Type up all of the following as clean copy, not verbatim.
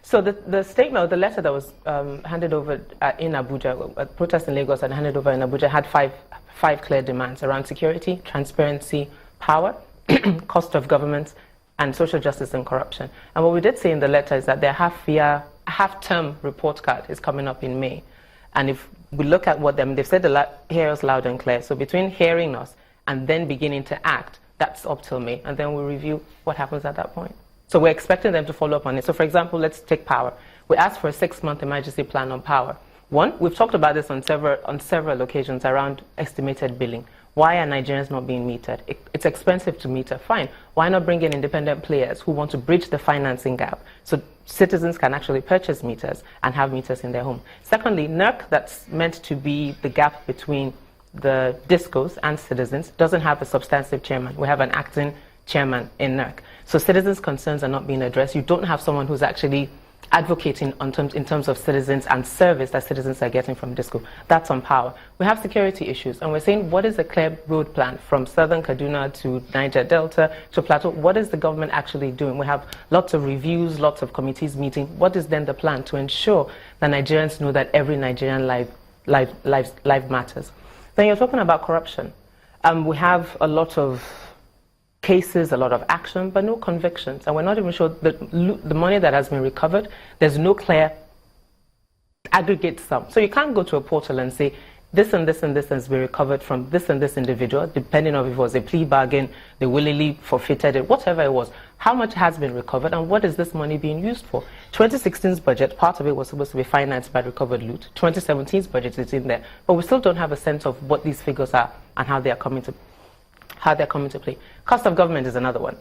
So the statement, or the letter that was handed over in Abuja, protest in Lagos and handed over in Abuja, had five clear demands around security, transparency, power, cost of government, and social justice and corruption. And what we did say in the letter is that their half-term report card is coming up in May. And if we look at what they've said, hear us loud and clear. So between hearing us and then beginning to act, that's up till May. And then we'll review what happens at that point. So we're expecting them to follow up on it. So for example, let's take power. We asked for a 6-month emergency plan on power. One, we've talked about this on several occasions around estimated billing. Why are Nigerians not being metered? It's expensive to meter, fine. Why not bring in independent players who want to bridge the financing gap so citizens can actually purchase meters and have meters in their home? Secondly, NERC, that's meant to be the gap between the discos and citizens, doesn't have a substantive chairman. We have an acting chairman in NERC. So citizens' concerns are not being addressed. You don't have someone who's actually advocating in terms of citizens and service that citizens are getting from disco. That's on power. We have security issues, and we're saying, what is a clear road plan from southern Kaduna to Niger Delta to Plateau? What is the government actually doing? We have lots of reviews, lots of committees meeting. What is then the plan to ensure that Nigerians know that every Nigerian life matters? Then you're talking about corruption. We have a lot of cases, a lot of action, but no convictions. And we're not even sure that the money that has been recovered, there's no clear aggregate sum. So you can't go to a portal and say, this and this and this has been recovered from this and this individual, depending on if it was a plea bargain, they willingly forfeited it, whatever it was. How much has been recovered and what is this money being used for? 2016's budget, part of it was supposed to be financed by recovered loot. 2017's budget is in there, but we still don't have a sense of what these figures are and how they're coming to play. Cost of government is another one.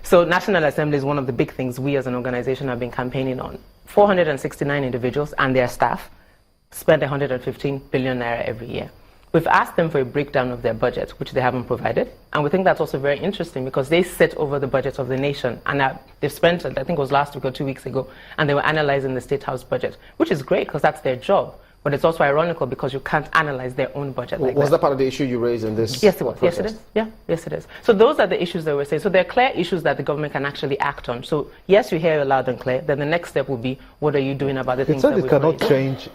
So National Assembly is one of the big things we as an organization have been campaigning on. 469 individuals and their staff spend 115 billion naira every year. We've asked them for a breakdown of their budget, which they haven't provided. And we think that's also very interesting because they sit over the budget of the nation. And they've spent, I think it was last week or 2 weeks ago, and they were analyzing the State House budget, which is great because that's their job. But it's also ironical because you can't analyze their own budget like that. Was that part of the issue you raised in this? Yes, it was. Protest? Yes, it is. Yeah, yes, it is. So those are the issues that we're saying. So there are clear issues that the government can actually act on. So yes, you hear it loud and clear. Then the next step will be, what are you doing about the things that we've It said it cannot change